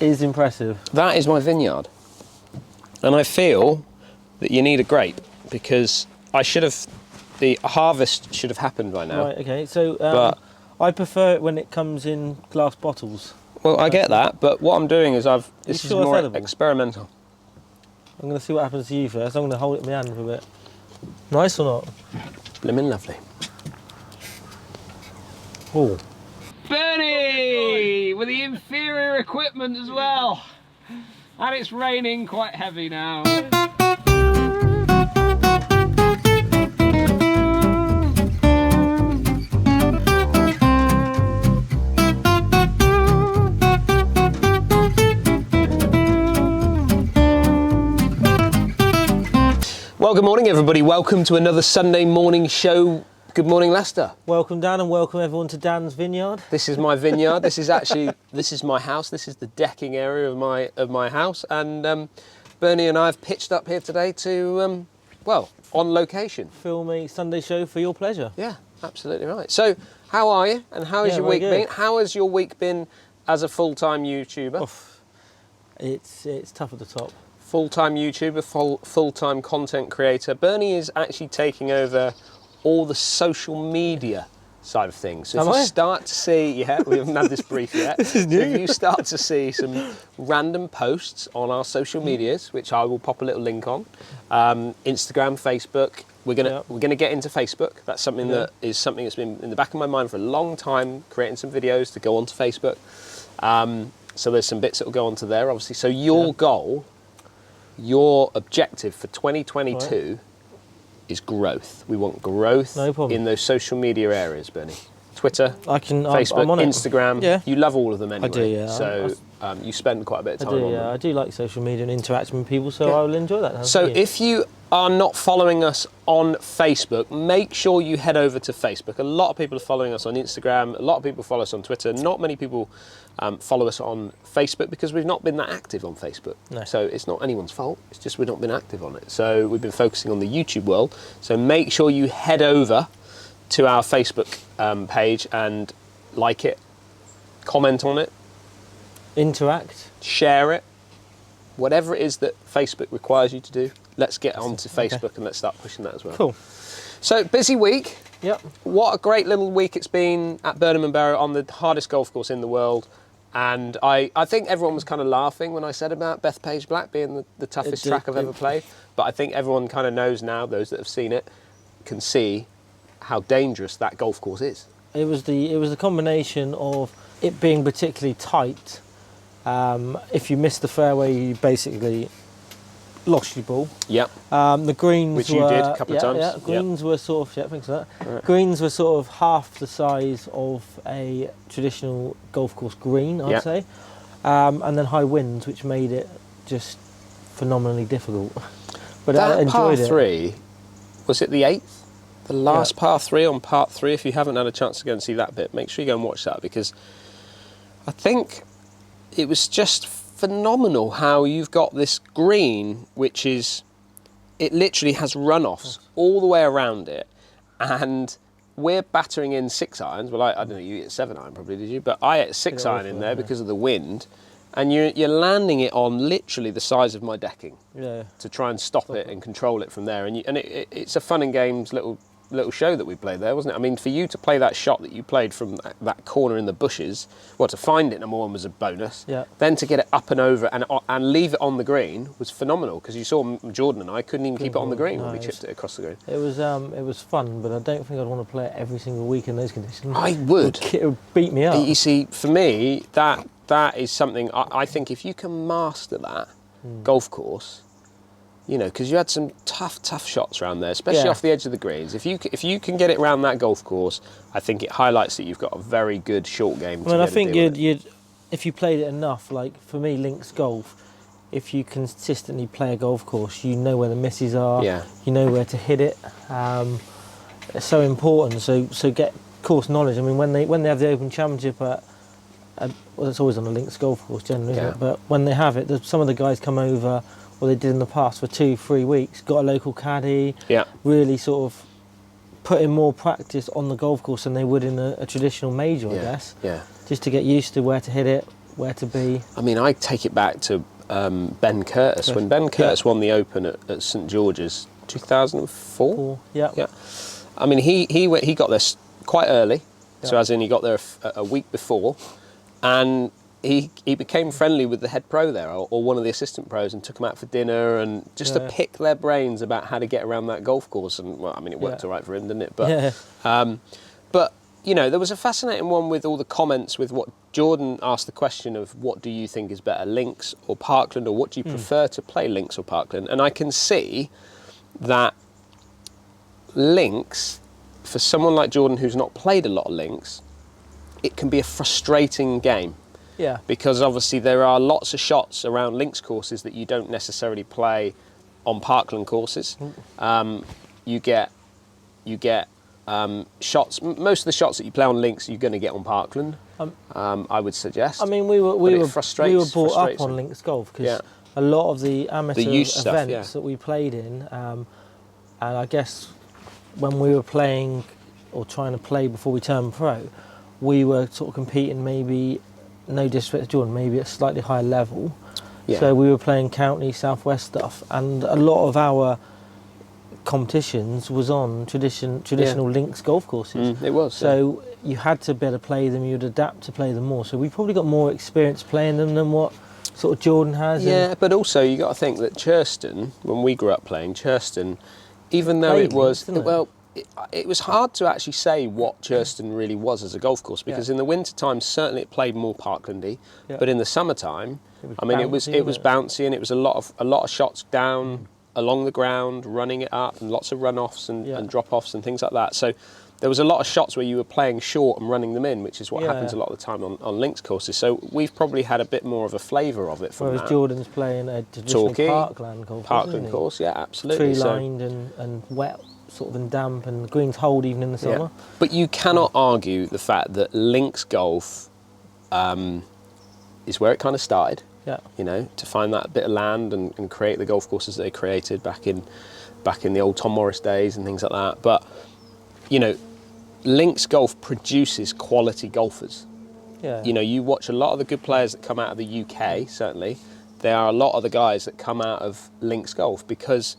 is impressive. That is my vineyard. And I feel that you need a grape because the harvest should have happened by now. Right, okay. So but I prefer it when it comes in glass bottles. Well, I get that, but what I'm doing is this is more experimental. I'm going to see what happens to you first. I'm going to hold it in my hand for a bit. Nice or not? Blimmin' lovely. Oh. Bernie! With the inferior equipment as well. And it's raining quite heavy now. Well, good morning, everybody. Welcome to another Sunday morning show. Good morning, Leicester. Welcome, Dan, and welcome everyone to Dan's vineyard. This is my vineyard. This is my house. This is the decking area of my house. And Bernie and I have pitched up here today to, on location. Film a Sunday show for your pleasure. Yeah, absolutely right. So, how are you? And how has your week been? How has your week been as a full-time YouTuber? Oof. It's tough at the top. Full-time YouTuber, full-time content creator. Bernie is actually taking over all the social media side of things. So if you start to see, we haven't had this brief yet. This is new. So if you start to see some random posts on our social medias, which I will pop a little link on, Instagram, Facebook. We're gonna get into Facebook. That's something that's been in the back of my mind for a long time. Creating some videos to go onto Facebook. So there's some bits that will go onto there, obviously. So your goal. Your objective for 2022 is growth. We want growth in those social media areas, Bernie. Twitter, Facebook, Instagram. Yeah. You love all of them anyway. I do, yeah. So you spend quite a bit of time on them. I do like social media and interacting with people, so I will enjoy that. So if you are not following us on Facebook, make sure you head over to Facebook. A lot of people are following us on Instagram. A lot of people follow us on Twitter. Not many people follow us on Facebook because we've not been that active on Facebook. No. So it's not anyone's fault. It's just we've not been active on it. So we've been focusing on the YouTube world. So make sure you head over to our Facebook page and like it, comment on it, interact, share it, whatever it is that Facebook requires you to do. Let's get onto Facebook and let's start pushing that as well. Cool. So busy week. Yep. What a great little week it's been at Burnham and Barrow on the hardest golf course in the world. And I think everyone was kind of laughing when I said about Bethpage Black being the toughest track I've ever played. But I think everyone kind of knows now, those that have seen it, can see how dangerous that golf course is. It was the combination of it being particularly tight. If you missed the fairway, you basically lost your ball. Yep. The greens which you did a couple of times. Yeah, greens were sort of thanks for that. Right. Greens were sort of half the size of a traditional golf course green, I'd say. And then high winds, which made it just phenomenally difficult. But I enjoyed it. Par 3, was it the 8th? The last par 3 on part 3. If you haven't had a chance to go and see that bit, make sure you go and watch that because I think it was just phenomenal how you've got this green, which is, it literally has runoffs all the way around it, and we're battering in 6 irons. Well, I don't know, you hit 7 iron probably, did you? But I hit 6 iron in there because of the wind, and you're landing it on literally the size of my decking to try and stop it and control it from there. And it's a fun and games little show that we played there, wasn't it? I mean, for you to play that shot that you played from that corner in the bushes, well, to find it, number one, was a bonus. Yeah. Then to get it up and over and leave it on the green was phenomenal because you saw Jordan and I couldn't even keep it on the green when we chipped it across the green. It was fun, but I don't think I'd want to play it every single week in those conditions. I would. It would beat me up. You see, for me, that is something I think if you can master that golf course. You know, because you had some tough shots around there, especially off the edge of the greens. If you can get it around that golf course, I think it highlights that you've got a very good short game. I think if you played it enough, like for me, links golf. If you consistently play a golf course, you know where the misses are. Yeah. You know where to hit it. It's so important. So get course knowledge. I mean, when they have the Open Championship well, it's always on a links golf course generally, isn't it? But when they have it, some of the guys come over. Well, they did in the past for 2-3 weeks, got a local caddy, really sort of put in more practice on the golf course than they would in a traditional major, I guess. Yeah. Just to get used to where to hit it, where to be. I mean, I take it back to Ben Curtis. When Ben Curtis won the Open at St George's, 2004. Yeah. I mean, he got there quite early, so as in he got there a week before, and he became friendly with the head pro there, or one of the assistant pros, and took him out for dinner and just to pick their brains about how to get around that golf course. And well, I mean, it worked all right for him, didn't it? But but you know, there was a fascinating one with all the comments with what Jordan asked the question of what do you think is better, links or Parkland, or what do you prefer to play, links or Parkland? And I can see that links, for someone like Jordan who's not played a lot of links, it can be a frustrating game. Yeah. Because obviously there are lots of shots around links courses that you don't necessarily play on Parkland courses. You get shots. Most of the shots that you play on links, you're going to get on Parkland. I would suggest. I mean, we were brought up on links golf because a lot of the amateur events that we played in, and I guess when we were playing or trying to play before we turned pro, we were sort of competing, maybe, no disrespect to Jordan, maybe at a slightly higher level. So we were playing county, southwest stuff, and a lot of our competitions was on traditional links golf courses. It was. So you had to be able to play them, you'd adapt to play them more. So we probably got more experience playing them than what sort of Jordan has. Yeah, but also you got to think that Churston, when we grew up playing Churston, even though it was, it was hard to actually say what Churston really was as a golf course, because in the winter time certainly it played more Parklandy, but in the summertime, I mean, it was bouncy, and it was a lot of shots down along the ground, running it up, and lots of runoffs and drop-offs and things like that. So there was a lot of shots where you were playing short and running them in, which is what happens a lot of the time on links courses. So we've probably had a bit more of a flavour of it from Whereas that. Jordan's playing a traditional Parkland golf course. Parkland course, yeah, absolutely. Tree-lined and wet, sort of, and damp, and the greens hold even in the summer. But you cannot argue the fact that links golf is where it kind of started. You know, to find that bit of land and create the golf courses that they created back in the old Tom Morris days and things like that. But you know, links golf produces quality golfers. You know, you watch a lot of the good players that come out of the UK. Certainly, there are a lot of the guys that come out of links golf because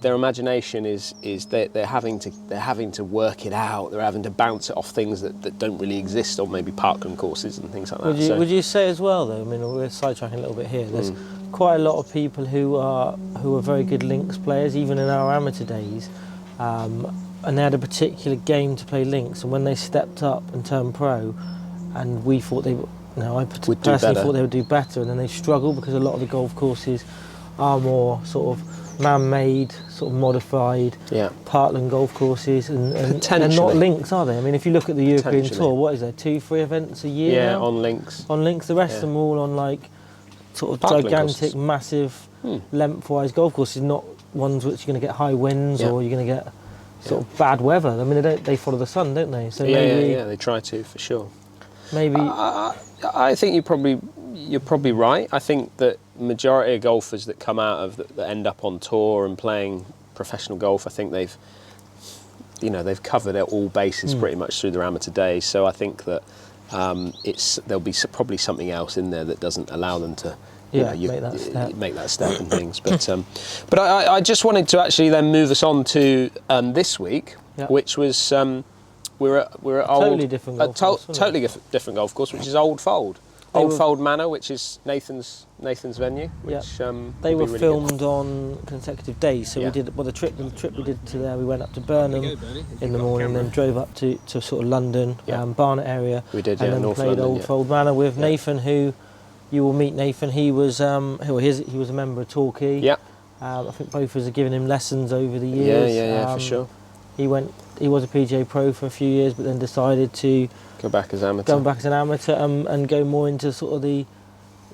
their imagination is they're having to work it out. They're having to bounce it off things that don't really exist on maybe Parkland courses and things like that. Would you say as well, though? I mean, we're sidetracking a little bit here. There's quite a lot of people who are very good links players, even in our amateur days, and they had a particular game to play links. And when they stepped up and turned pro, and we thought I personally thought they would do better, and then they struggled because a lot of the golf courses are more sort of man-made, sort of modified Parkland golf courses, and they're not links, are they? I mean, if you look at the European Tour, what is there, 2-3 events a year now? On links. On links, the rest of them all on like sort of Parkland gigantic, courses. Massive, lengthwise golf courses, not ones which you're going to get high winds or you're going to get sort of bad weather. I mean, they follow the sun, don't they? So maybe, they try to, for sure. Maybe I think you're probably right. I think that majority of golfers that come out of that end up on tour and playing professional golf, I think they've covered all bases pretty much through their amateur days. So I think that there'll be probably something else in there that doesn't allow them to make that step and things. But I just wanted to actually then move us on to this week, which was we're at totally different golf course, which is Old Fold. Old Fold Manor, which is Nathan's venue. Which, they were really filmed good. On consecutive days. So we did the trip we did to there. We went up to Burnham in the morning, then drove up to sort of London, Barnet area. We did, and then North played London, Old Fold Manor with Nathan, who you will meet. Nathan, he was he was a member of Torquay. Yeah. I think both of us have given him lessons over the years. Yeah, for sure. He was a PGA pro for a few years, but then decided to go back as an amateur and go more into sort of the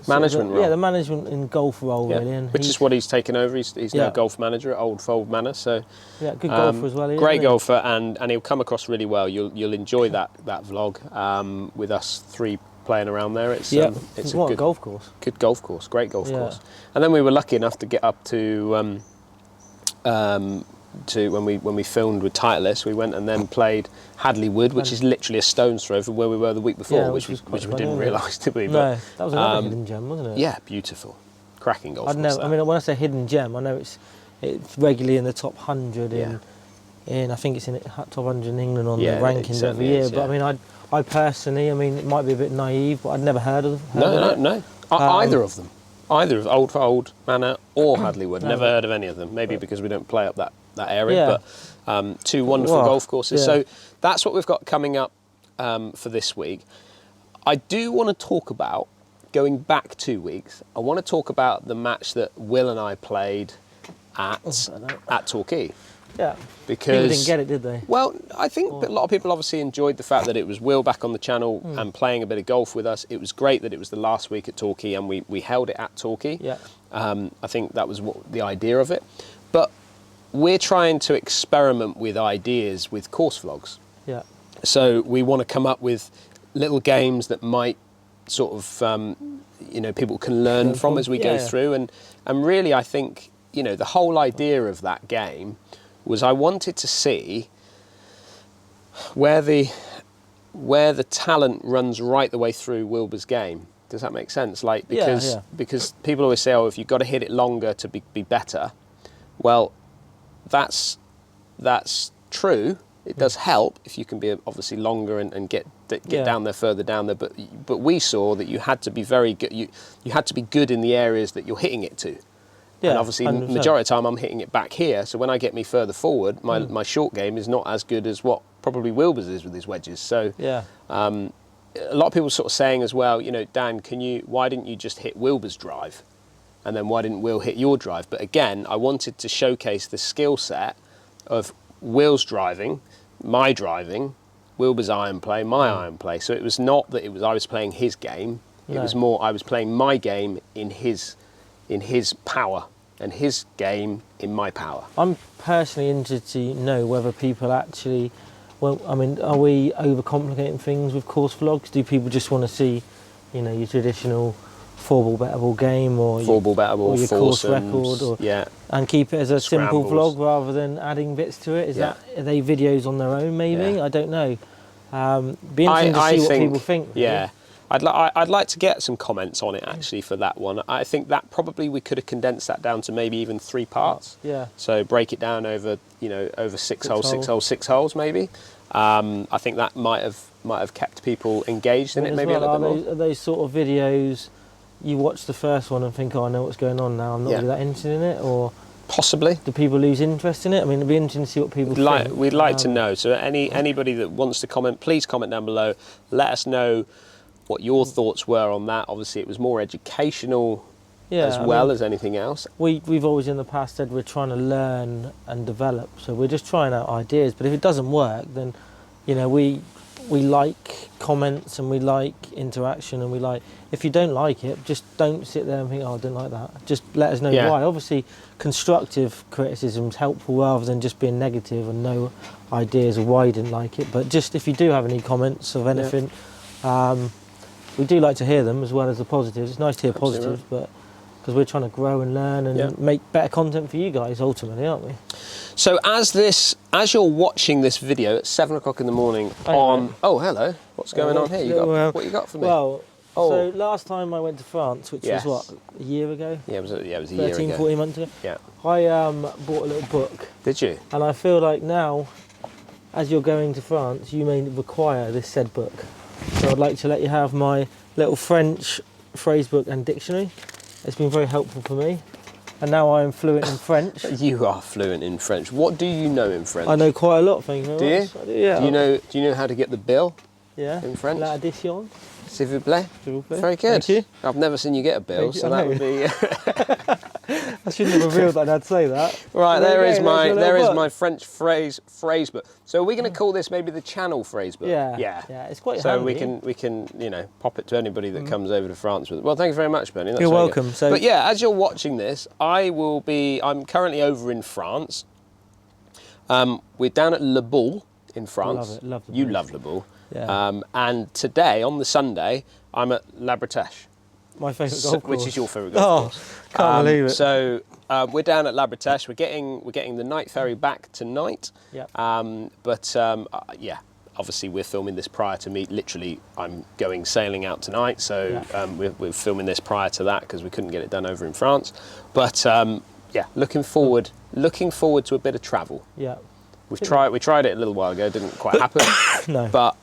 management role. Yeah, the management in golf role, really. And which is what he's taken over. He's now golf manager at Old Fold Manor. So good golfer as well. Great golfer, and he'll come across really well. You'll enjoy that vlog with us three playing around there. It's a good golf course. Good golf course, great golf course. And then we were lucky enough to get up to to when we filmed with Titleist. We went and then played Hadley Wood, which is literally a stone's throw from where we were the week before, which we didn't realise, did we? No, that was another hidden gem, wasn't it? Yeah, beautiful, cracking golf. I mean, when I say hidden gem, I know it's regularly in the top 100 in I think it's in the top 100 in England on the rankings every year. But I mean, I personally, I mean, it might be a bit naive, but I'd never heard of them. No. Either of them. Either of Old for Old, Manor or Hadley Wood. Never heard of any of them. Maybe because we don't play up that area. But two wonderful golf courses. So that's what we've got coming up for this week. I do want to talk about, going back 2 weeks, I want to talk about the match that Will and I played at Torquay. Yeah. Because people didn't get it, did they? Well, I think a lot of people obviously enjoyed the fact that it was Will back on the channel and playing a bit of golf with us. It was great that it was the last week at Torquay and we held it at Torquay. Yeah. I think that was the idea of it. But we're trying to experiment with ideas with course vlogs. Yeah. So we want to come up with little games that might sort of, people can learn from as we go through. And really, I think, the whole idea of that game was I wanted to see where the talent runs right the way through Wilbur's game. Does that make sense? Like because people always say, oh, if you've got to hit it longer to be better. Well, that's true. It does help if you can be obviously longer and get down there, further down there. But we saw that you had to be very good. You had to be good in the areas that you're hitting it to. Yeah, and obviously, 100%. Majority of the time, I'm hitting it back here. So when I get me further forward, my short game is not as good as what probably Wilbur's is with his wedges. So a lot of people sort of saying as well, Dan, why didn't you just hit Wilbur's drive? And then why didn't Will hit your drive? But again, I wanted to showcase the skill set of Will's driving, my driving, Wilbur's iron play, my iron play. So it was not that I was playing his game. It was more I was playing my game in his power and his game in my power. I'm personally interested to know whether people actually, are we overcomplicating things with course vlogs? Do people just want to see, your traditional 4-ball, better ball game or 4-ball, better ball, your course record, and keep it as a simple vlog rather than adding bits to it? Are they videos on their own? Maybe I don't know. Be interesting to see what people think. Really. Yeah. I'd like to get some comments on it actually for that one. I think that probably we could have condensed that down to maybe even 3 parts. Yeah. So break it down over over 6 holes maybe. I think that might have kept people engaged in it maybe a little bit more. Are those sort of videos you watch the first one and think, oh, I know what's going on now, I'm not really that interested in it, or possibly do people lose interest in it? I mean, it'd be interesting to see what people think. We'd like to know. So anybody that wants to comment, please comment down below. Let us know what your thoughts were on that. Obviously, it was more educational as anything else. We've always in the past said we're trying to learn and develop, so we're just trying out ideas. But if it doesn't work, then we like comments and we like interaction, and if you don't like it, just don't sit there and think, oh, I don't like that. Just let us know why. Obviously, constructive criticism is helpful rather than just being negative and no ideas of why you didn't like it. But just if you do have any comments of anything, we do like to hear them as well as the positives. It's nice to hear positives, but because we're trying to grow and learn and make better content for you guys ultimately, aren't we? So as you're watching this video at 7 o'clock in the morning oh, hello, what's going on here? What you got for me? Well, so last time I went to France, which was what, a year ago? Yeah, it was a year ago. 13, 14 months ago. Yeah. I bought a little book. Did you? And I feel like now, as you're going to France, you may require this said book. So I'd like to let you have my little French phrase book and dictionary. It's been very helpful for me. And now I am fluent in French. You are fluent in French. What do you know in French? I know quite a lot, thank you. Do you? I do, yeah. Do you know how to get the bill? Yeah. In French? L'addition. S'il vous plaît. S'il vous plaît. Very good. Thank you. I've never seen you get a bill, so that would be. I shouldn't have revealed that I'd say that. Right, there is my French phrase book. So are we going to call this maybe the channel phrase book? Yeah. It's quite so handy. we can pop it to anybody that comes over to France with it. Well, thank you very much, Bernie. That's You're welcome. So, but yeah, as you're watching this, I'm currently over in France. We're down at Le Boule in France. Love it. You love Le Boule. Yeah. And today, on the Sunday, I'm at La Bretèche. My favourite golf course. Which is your favourite golf course. Can't believe it. So we're down at Labratesh. We're getting the night ferry back tonight. Yep. Yeah, obviously we're filming this prior to me. Literally, I'm going sailing out tonight, so we're filming this prior to that because we couldn't get it done over in France. But yeah, looking forward to a bit of travel. Yeah. We tried it a little while ago. Didn't quite happen. No. But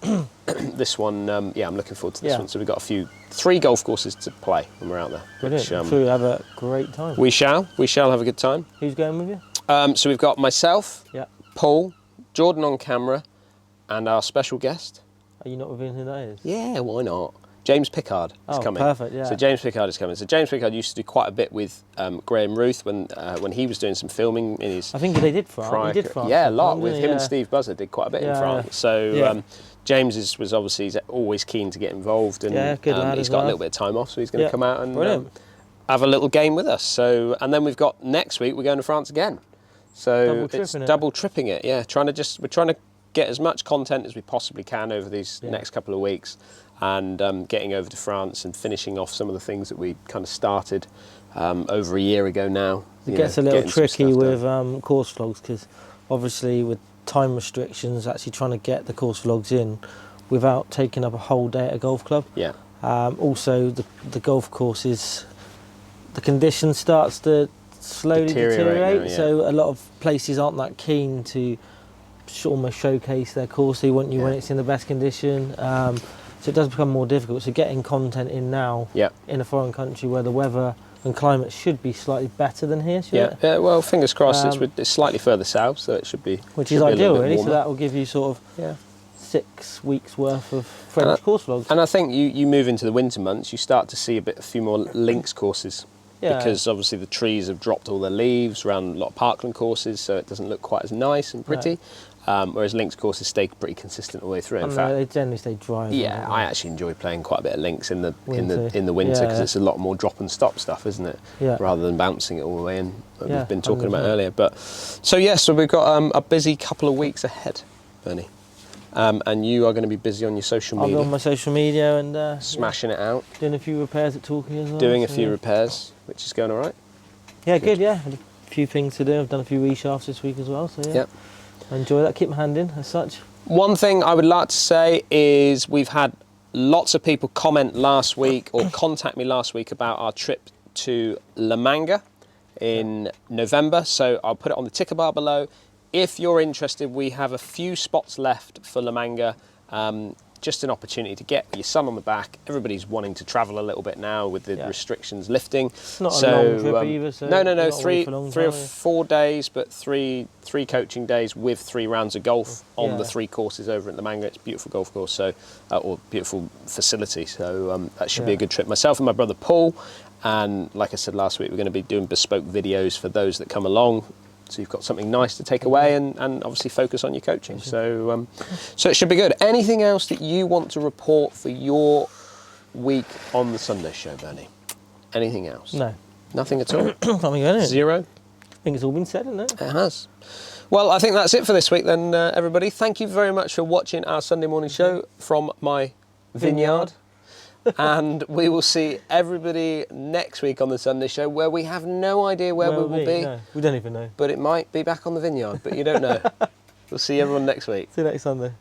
this one, yeah, I'm looking forward to this one. So we've got 3 golf courses to play when we're out there. Brilliant. I'm sure you'll have a great time. We shall have a good time. Who's going with you? So we've got myself, Paul, Jordan on camera, and our special guest. Are you not revealing who that is? Yeah, why not? James Pickard is coming. Perfect, yeah. So James Pickard is coming. So James Pickard used to do quite a bit with Graham Ruth when he was doing some filming in his. I think they did France. He did France. Yeah, a lot with him and Steve Buzzer did quite a bit in France. Yeah. So James was obviously always keen to get involved, and he's got a little bit of time off, so he's going to come out and have a little game with us. So and then we've got next week we're going to France again. So it's double tripping it. Yeah, we're trying to get as much content as we possibly can over these next couple of weeks. And getting over to France and finishing off some of the things that we kind of started over a year ago now. It gets a little tricky with course vlogs because obviously with time restrictions, actually trying to get the course vlogs in without taking up a whole day at a golf club. Yeah. Also, the golf courses, the condition starts to slowly deteriorate. So a lot of places aren't that keen to almost showcase their course. They want you when it's in the best condition. So it does become more difficult. So getting content in now in a foreign country where the weather and climate should be slightly better than here, shouldn't it? Yeah, well, fingers crossed. It's slightly further south, so it should be. Which is ideal, really. So that will give you sort of 6 weeks worth of French course vlogs. And I think you move into the winter months, you start to see a few more links courses. Because obviously the trees have dropped all their leaves around a lot of parkland courses, so it doesn't look quite as nice and pretty. Whereas links courses stay pretty consistent all the way through. In fact, they generally stay dry. Yeah, I actually enjoy playing quite a bit of links in the winter because it's a lot more drop and stop stuff, isn't it? Yeah. Rather than bouncing it all the way in, like we've been talking about earlier. But so we've got a busy couple of weeks ahead, Bernie. And you are going to be busy on your social media. I'll be on my social media and smashing it out. Doing a few repairs at Torquay as well. Doing a few repairs, which is going all right. Yeah, good. Yeah, had a few things to do. I've done a few reshafts this week as well. So yeah. Yep. I enjoy that. Keep my hand in as such. One thing I would like to say is we've had lots of people comment last week or contact me last week about our trip to La Manga in November. So I'll put it on the ticker bar below. If you're interested, we have a few spots left for La Manga. Just an opportunity to get your son on the back. Everybody's wanting to travel a little bit now with the restrictions lifting. It's not a long trip either. So no. 3 or 4 days, but three coaching days with 3 rounds of golf on the 3 courses over at La Manga. It's a beautiful golf course, or beautiful facility. So that should be a good trip. Myself and my brother Paul, and like I said last week, we're going to be doing bespoke videos for those that come along. So you've got something nice to take away and obviously focus on your coaching. So so it should be good. Anything else that you want to report for your week on the Sunday show, Bernie? Anything else? No. Nothing at all? Nothing at all. Zero? I think it's all been said, isn't it? It has. Well, I think that's it for this week then, everybody. Thank you very much for watching our Sunday morning show from my vineyard. And we will see everybody next week on the Sunday show, where we have no idea where we will be. No, we don't even know. But it might be back on the vineyard, but you don't know. We'll see everyone next week. See you next Sunday.